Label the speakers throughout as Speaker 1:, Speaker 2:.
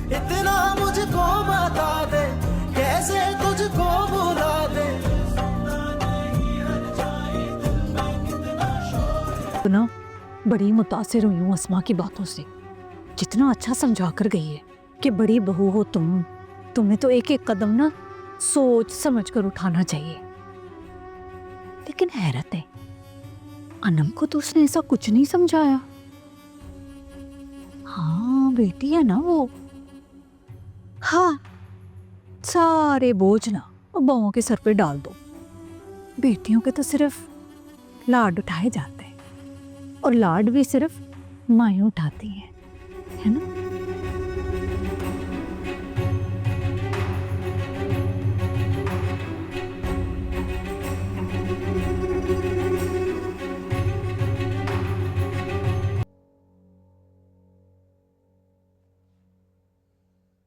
Speaker 1: इतना मुझको बता दे, कैसे तुझको भुला दे।
Speaker 2: ना बड़ी मुतासिर हुई हूँ अस्मा की बातों से। जितना अच्छा समझा कर गई है कि बड़ी बहू हो तुम, तुम्हें तो एक एक कदम ना सोच समझ कर उठाना चाहिए। लेकिन हैरत है, अनम को तो उसने ऐसा कुछ नहीं समझाया। हाँ बेटी है ना वो। हाँ, सारे बोझ ना बहुओं के सर पे डाल दो। बेटियों के तो सिर्फ लाड उठाए जाते हैं, और लाड भी सिर्फ माएँ उठाती हैं, है ना।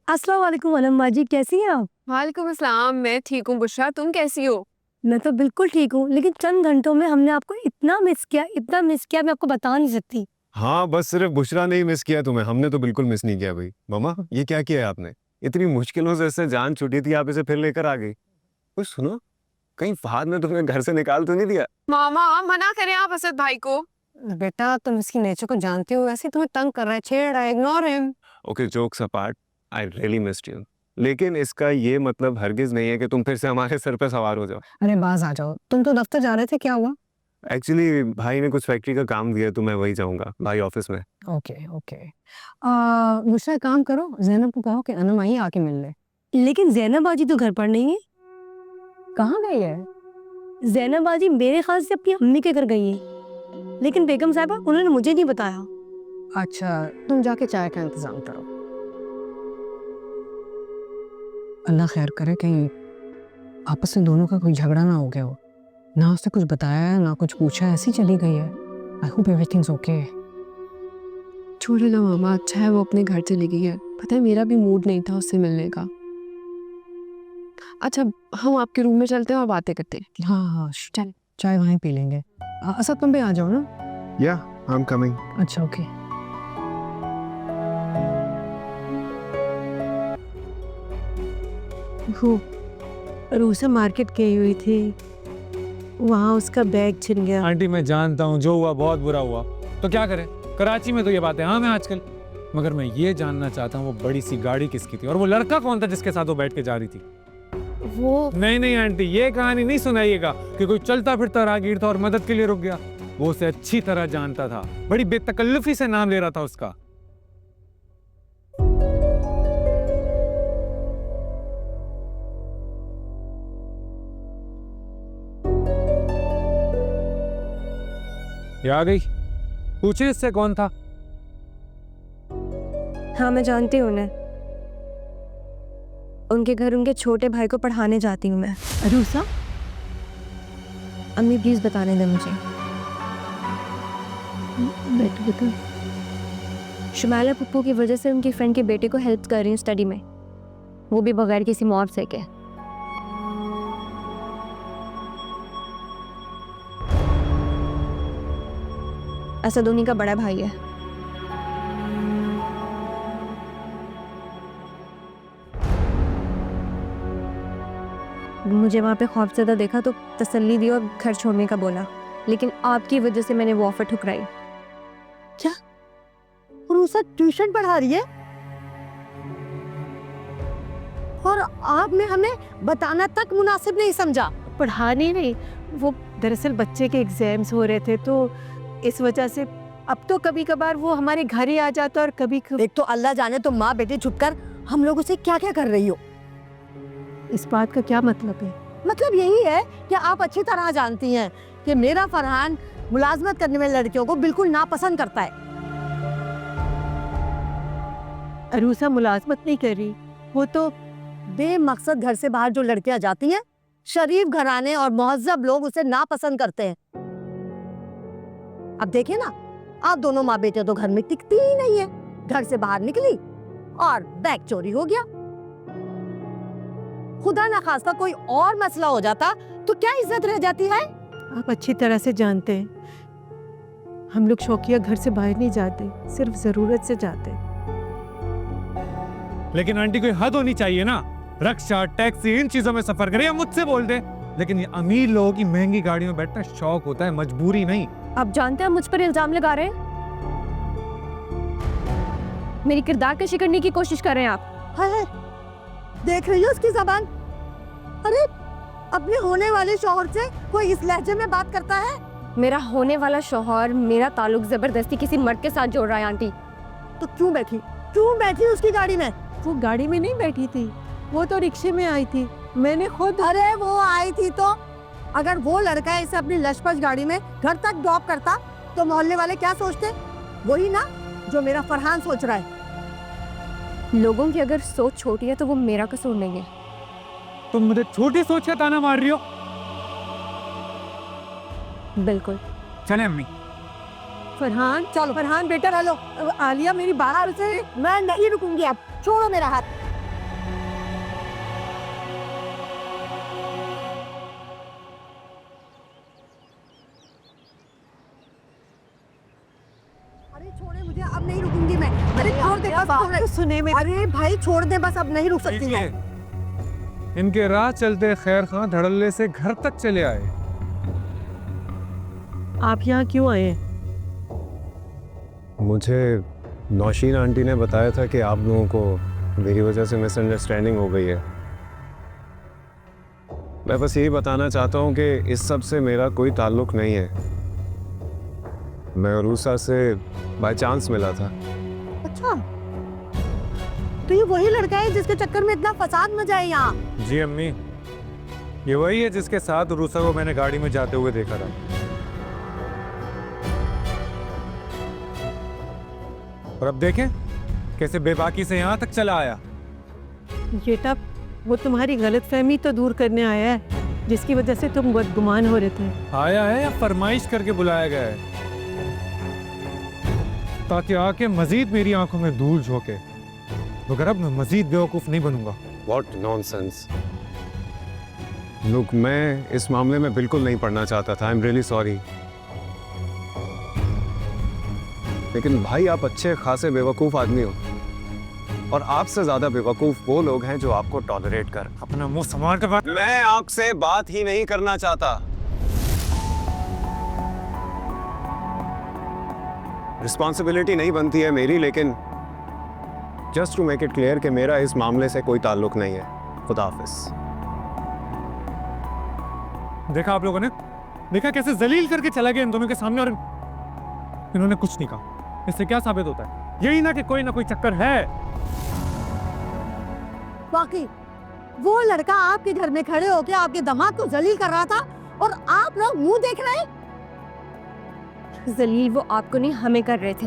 Speaker 3: अस्सलाम वालेकुम अनम्मा जी, कैसी हैं आप?
Speaker 4: वालेकुम अस्सलाम। मैं ठीक हूँ बुशरा, तुम कैसी हो?
Speaker 3: मैं तो बिल्कुल ठीक हूँ, लेकिन चंद घंटों में हमने आपको इतना मिस किया, मैं आपको बता नहीं सकती।
Speaker 5: हाँ, बस सिर्फ बुशरा ने ही मिस किया तुम्हें, हमने तो बिल्कुल मिस नहीं किया भाई। मामा, ये क्या किया है आपने? इतनी मुश्किलों से इससे जान छूटी थी, आप इसे फिर लेकर आ गई। कुछ सुनो, कहीं फहद ने तुम्हें घर से निकाल तो नहीं दिया?
Speaker 4: मामा मना करें आप असद भाई को।
Speaker 3: बेटा तुम इसकी नेचर को जानते हो, ऐसे तुम्हें तंग कर रहा है, छेड़ रहा है, ignore him.
Speaker 5: Okay, jokes apart, I really missed you. लेकिन इसका ये मतलब हरगिज नहीं है कि तुम फिर से हमारे सर पे सवार हो जाओ।
Speaker 3: अरे बाज आ जाओ, तुम तो दफ्तर जा रहे थे, क्या हुआ?
Speaker 5: एक्चुअली भाई ने कुछ फैक्ट्री का काम दिया तो मैं वही जाऊंगा, भाई ऑफिस में।
Speaker 3: Okay okay. दूसरा काम करो, जैनब को कहो कि अनम आई आके मिल ले। लेकिन जैनब बाजी तो घर पर नहीं है। कहाँ गई है? जैनब बाजी मेरे ख्याल से अपनी अम्मी के घर गई है, लेकिन बेगम साहबा उन्होंने मुझे नहीं बताया। अच्छा, तुम जाके चाय का इंतजाम करो। अल्लाह खैर करे, कहीं आपस में दोनों का कोई झगड़ा ना हो गया हो। ना उसने कुछ बताया ना कुछ पूछा, ऐसी चली गई है। I hope everything's okay.
Speaker 4: छोड़ो ना मामा, अच्छा है वो अपने घर चली गई है। पता है मेरा भी मूड नहीं था उससे मिलने का। अच्छा, हम आपके रूम में चलते हैं और बातें करते हैं।
Speaker 3: हाँ हाँ, चल चाय वहीं पी लेंगे। असद तुम भी आ जाओ ना।
Speaker 5: या, आई एम कमिंग।
Speaker 3: अच्छा ओके। वो रूसा मार्केट गई हुई थी, वहाँ उसका बैग छिन गया।
Speaker 6: आंटी मैं जानता हूँ जो हुआ बहुत बुरा हुआ, तो क्या करें, कराची में तो ये बातें आम है आजकल। मगर मैं ये जानना चाहता हूँ वो बड़ी सी गाड़ी किसकी थी और वो लड़का कौन था जिसके साथ वो बैठ के जा रही थी।
Speaker 3: वो
Speaker 6: नहीं आंटी, ये कहानी नहीं सुनाइएगा कि कोई चलता फिरता राहगीर था और मदद के लिए रुक गया। वो उसे अच्छी तरह जानता था, बड़ी बेतकल्लुफी से नाम ले रहा था उसका। ये आ गई, पूछे इससे कौन था।
Speaker 7: हाँ मैं जानती हूँ उन्हें, उनके घर उनके छोटे भाई को पढ़ाने जाती हूँ मैं।
Speaker 3: रूसा,
Speaker 7: अम्मी प्लीज बताने दें मुझे।
Speaker 3: बेटा
Speaker 7: शुमाला पप्पू की वजह से उनकी फ्रेंड के बेटे को हेल्प कर रही हूँ स्टडी में, वो भी बगैर किसी मुआवजे के। असद उन्हीं का बड़ा भाई है। मुझे वहाँ पे खौफजदा देखा तो तसल्ली दी और घर छोड़ने का बोला, लेकिन आपकी वजह से मैंने वो ऑफर ठुकराई।
Speaker 3: क्या रूसा ट्यूशन पढ़ा रही है और आपने हमें बताना तक मुनासिब नहीं समझा?
Speaker 8: पढ़ाने नहीं, वो दरअसल बच्चे के एग्जाम्स हो रहे थे तो इस वजह से अब तो कभी कभार वो हमारे घर ही आ जाता और कभी
Speaker 3: एक तो अल्लाह जाने तुम माँ बेटे छुपकर हम लोगों से क्या क्या कर रही हो।
Speaker 8: इस बात का क्या मतलब है?
Speaker 3: मतलब यही है कि आप अच्छी तरह जानती हैं कि मेरा फरहान मुलाजमत करने वाली लड़कियों को बिल्कुल नापसंद करता है।
Speaker 8: अरूसा मुलाजमत नहीं कर रही, वो तो
Speaker 3: बेमकसद घर से बाहर जो लड़कियां जाती हैं, शरीफ घराने और मुहज्जब लोग उसे नापसंद करते हैं। अब देखिए ना, आप दोनों माँ बेटे तो घर में टिकती ही नहीं है। घर से बाहर निकली और बैग चोरी हो गया। खुदा ना खास्ता कोई और मसला हो जाता तो क्या इज्जत रह जाती है?
Speaker 8: आप अच्छी तरह से जानते हैं हम लोग शौकिया घर से बाहर नहीं जाते, सिर्फ जरूरत से जाते।
Speaker 6: लेकिन आंटी कोई हद होनी चाहिए ना। रक्षा, टैक्सी, इन चीजों में सफर करे या मुझसे बोल दे। लेकिन ये अमीर लोगों की महंगी गाड़ियों में बैठना शौक होता है, मजबूरी नहीं।
Speaker 7: आप जानते हैं मुझ पर इल्जाम लगा रहे हैं, मेरी किरदार कशी करने की कोशिश कर रहे हैं आप।
Speaker 3: है देख रही हो उसकी जबान? अरे अपने होने वाले शौहर से कोई इस लहजे में बात करता है?
Speaker 7: मेरा होने वाला शौहर मेरा ताल्लुक जबरदस्ती किसी मर्द के साथ जोड़ रहा है आंटी।
Speaker 3: तो क्यों बैठी उसकी गाड़ी में?
Speaker 8: वो गाड़ी में नहीं बैठी थी, वो तो रिक्शे में आई थी। मैंने खुद
Speaker 3: अरे वो आई थी तो अगर वो लड़का इसे अपनी लशपश गाड़ी में घर तक ड्रॉप करता तो मोहल्ले वाले क्या सोचते? वही ना जो मेरा फरहान सोच रहा है।
Speaker 7: लोगों की अगर सोच छोटी है तो वो मेरा कसूर नहीं है।
Speaker 6: तुम मुझे छोटी सोच का ताना मार रही हो।
Speaker 7: बिल्कुल।
Speaker 6: चले अम्मी।
Speaker 8: फरहान,
Speaker 3: चलो
Speaker 8: फरहान बेटा, हेलो आलिया मेरी बात से।
Speaker 3: मैं नहीं रुकूंगी, अब छोड़ो मेरा हाथ। अरे छोड़े मुझे, अब नहीं रुकूंगी मैं। अरे छोड़ दे बस,
Speaker 8: तो सुने मेरी।
Speaker 3: अरे भाई छोड़ दे बस, अब नहीं रुक सकती मैं।
Speaker 6: इनके राह चलते खैर खां धड़ल्ले से घर तक चले आए।
Speaker 8: आप यहाँ क्यों आए?
Speaker 5: मुझे नौशीन आंटी ने बताया था कि आप लोगों को मेरी वजह से मिसअंडरस्टैंडिंग हो गई है। मैं बस यही बताना चाहता हूँ कि इस सब से मेरा कोई ताल्लुक नहीं है। मैं अरूसा से बाय चांस मिला था।
Speaker 3: अच्छा, तो ये वही लड़का है जिसके चक्कर में इतना फसाद मचा है यहाँ?
Speaker 6: जी अम्मी, ये वही है जिसके साथ रूसा को मैंने गाड़ी में जाते हुए देखा था। और अब देखें कैसे बेबाकी से यहाँ तक चला आया।
Speaker 8: बेटा, वो तुम्हारी गलतफहमी तो दूर करने आया है जिसकी वजह से तुम बदगुमान हो रहे थे।
Speaker 6: आया है या फरमाइश करके बुलाया गया है ताकि आके मजीद मेरी आंखों में धूल झोंके, मगर अब मैं मजीद बेवकूफ नहीं बनूंगा।
Speaker 5: What nonsense! Look, मैं इस मामले में बिल्कुल नहीं पढ़ना चाहता था। I'm really sorry. लेकिन भाई आप अच्छे खासे बेवकूफ आदमी हो, और आपसे ज्यादा बेवकूफ वो लोग हैं जो आपको टॉलरेट कर।
Speaker 6: अपना मुंह संभाल के बात।
Speaker 5: मैं आपसे बात ही नहीं करना चाहता। रिस्पॉन्सिबिलिटी नहीं बनती है मेरी, लेकिन just to make it clear कि मेरा इस मामले से कोई ताल्लुक नहीं है। खुदा हाफिज।
Speaker 6: देखा आप लोगों ने, देखा कैसे जलील करके चला गया इन दोनों के सामने, और इन्होंने कुछ नहीं कहा। इससे क्या साबित होता है? यही ना कि कोई ना कोई चक्कर है।
Speaker 3: वाकई वो लड़का आपके घर में खड़े होकर आपके दामाद को जलील कर रहा था और आप लोग मुंह देख रहे हैं।
Speaker 7: जलील वो आपको नहीं हमें कर रहे थे,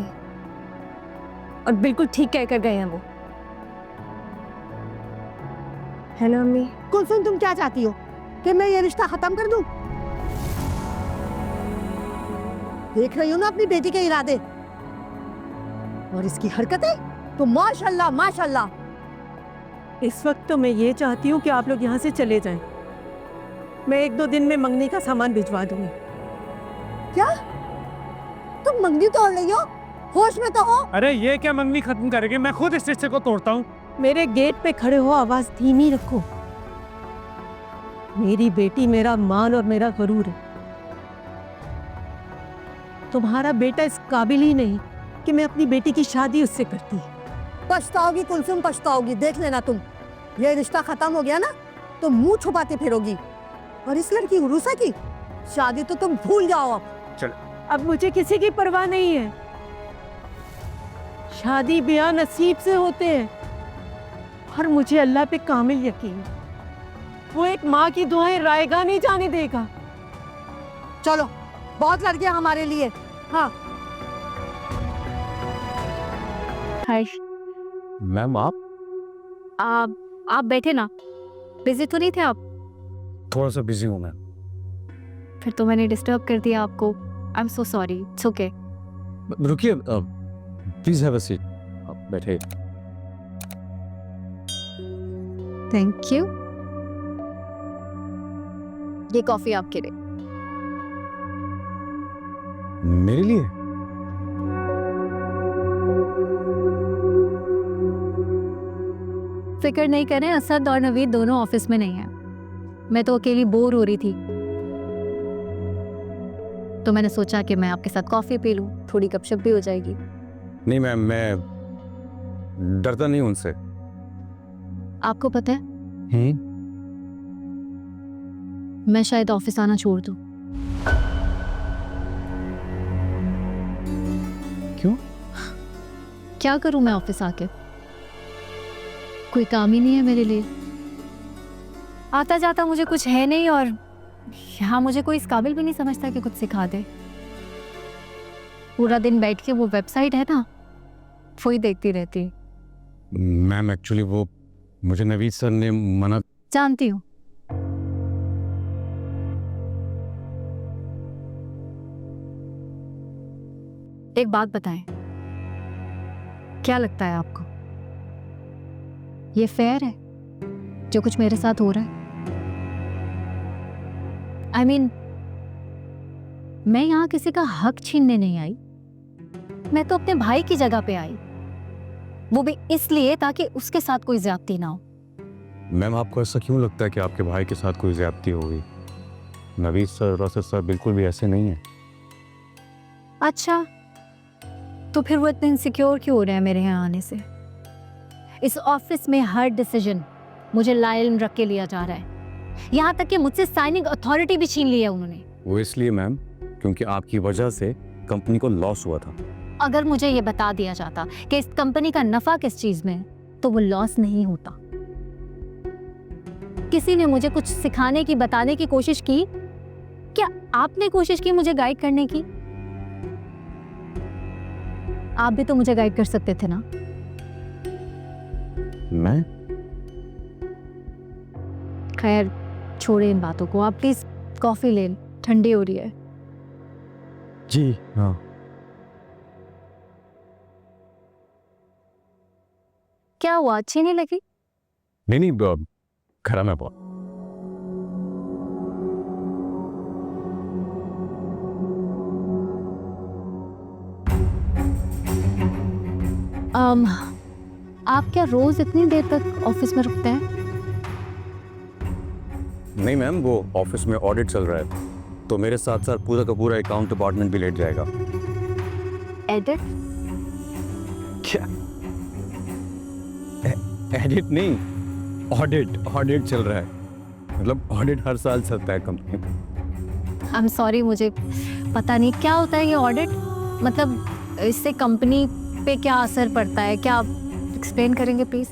Speaker 7: और बिल्कुल ठीक कह कर गए हैं वो। है ना अम्मी?
Speaker 3: कुलसुम, तुम क्या चाहती हो कि मैं ये रिश्ता खत्म कर दूं? देख रही हो ना अपनी बेटी के इरादे और इसकी हरकतें, तो माशाल्लाह माशाल्लाह।
Speaker 8: इस वक्त तो मैं ये चाहती हूँ कि आप लोग यहाँ से चले जाएं। मैं 1-2 दिन में मंगनी का सामान भिजवा दूंगी।
Speaker 3: क्या तुम मंगनी तोड़ रही हो? होश में तो हो?
Speaker 6: अरे ये क्या मंगनी खत्म करेंगे? मैं खुद इस रिश्ते को तोड़ता हूँ।
Speaker 8: मेरे गेट पे खड़े हो, आवाज धीमी रखो। मेरी बेटी मेरा मान और मेरा गरूर है। तुम्हारा बेटा इस काबिल ही नहीं कि मैं अपनी बेटी की शादी उससे करती।
Speaker 3: पछताओगी कुलसुम, पछताओगी। देख लेना तुम, ये रिश्ता खत्म हो गया ना तो मुंह छुपाते फिरोगी। और इस लड़की उरूसा की शादी तो तुम भूल जाओ। अब
Speaker 8: अब मुझे किसी की परवाह नहीं है। शादी ब्याह नसीब से होते हैं, और मुझे अल्लाह पे कामिल यकीन है। वो एक माँ की दुआएं रायगा नहीं जाने देगा।
Speaker 3: चलो, बहुत लड़कियां हमारे लिए। हाँ
Speaker 7: हाय।
Speaker 5: मैम
Speaker 7: आप बैठे ना, बिजी तो नहीं थे आप?
Speaker 6: थोड़ा सा बिजी हूँ मैं।
Speaker 7: फिर तो मैंने डिस्टर्ब कर दिया आपको। I am so sorry. It's okay.
Speaker 9: रुकिए, प्लीज हैव अ सीट। बैठे।
Speaker 7: Thank you. ये कॉफी आपके लिए।
Speaker 5: मेरे लिए?
Speaker 2: फिक्र नहीं करें, असद और नवीद दोनों ऑफिस में नहीं है। मैं तो अकेली बोर हो रही थी, तो मैंने सोचा कि मैं आपके साथ कॉफी पी लूं, थोड़ी गपशप भी हो जाएगी।
Speaker 5: नहीं मैम, मैं डरता नहीं उनसे।
Speaker 2: आपको पता है मैं शायद ऑफिस आना छोड़ दूं।
Speaker 5: क्यों?
Speaker 2: क्या करूं मैं ऑफिस आके? कोई काम ही नहीं है मेरे लिए। आता जाता मुझे कुछ है नहीं, और यहाँ मुझे कोई इस काबिल भी नहीं समझता कि कुछ सिखा दे। पूरा दिन बैठ के वो वेबसाइट है ना, वही देखती रहती।
Speaker 5: मैम एक्चुअली वो मुझे नवीद सर ने मना।
Speaker 2: जानती हूँ। एक बात बताएं, क्या लगता है आपको, ये फेयर है जो कुछ मेरे साथ हो रहा है? I mean, मैं यहाँ किसी का हक छीनने नहीं आई, मैं तो अपने भाई की जगह पे आई, वो भी इसलिए ताकि उसके साथ कोई ज्यादती ना हो।
Speaker 5: मैम आपको ऐसा क्यों लगता है कि आपके भाई के साथ कोई ज्यादती होगी? नवीद सर, रसद सर बिल्कुल भी ऐसे नहीं है।
Speaker 2: अच्छा, तो फिर वो इतने इनसिक्योर क्यों हो रहे हैं मेरे यहाँ आने से? इस ऑफिस में हर डिसीजन मुझे लायल रख के लिया जा रहा है, यहाँ तक कि मुझसे साइनिंग अथॉरिटी भी छीन ली है उन्होंने।
Speaker 5: वो इसलिए मैम क्योंकि आपकी वजह से कंपनी को लॉस हुआ था।
Speaker 2: अगर मुझे ये बता दिया जाता कि इस कंपनी का नफा किस चीज में है, तो वो लॉस नहीं होता। किसी ने मुझे कुछ सिखाने की, बताने की कोशिश की? क्या आपने कोशिश की मुझे गाइड करने की? आप भी तो मुझे गाइड कर सकते थे ना।
Speaker 5: मैं?
Speaker 2: खैर छोड़े इन बातों को, आप प्लीज कॉफी ले, ठंडी हो रही है।
Speaker 5: जी हाँ।
Speaker 2: क्या हुआ, अच्छी नहीं लगी?
Speaker 5: नहीं खरा मैं बहुत।
Speaker 2: आप क्या रोज इतनी देर तक ऑफिस में रुकते हैं?
Speaker 5: नहीं मैम, वो ऑफिस में ऑडिट चल रहा है, तो मेरे साथ साथ पूरा का पूरा अकाउंट डिपार्टमेंट भी लेट जाएगा।
Speaker 2: एडिट?
Speaker 5: क्या? एडिट नहीं, ऑडिट चल रहा है। मतलब ऑडिट हर साल चलता है कंपनी में।
Speaker 2: आई एम सॉरी, मुझे पता नहीं क्या होता है ये ऑडिट। मतलब इससे कंपनी पे क्या असर पड़ता है, क्या आप एक्सप्लेन करेंगे प्लीज?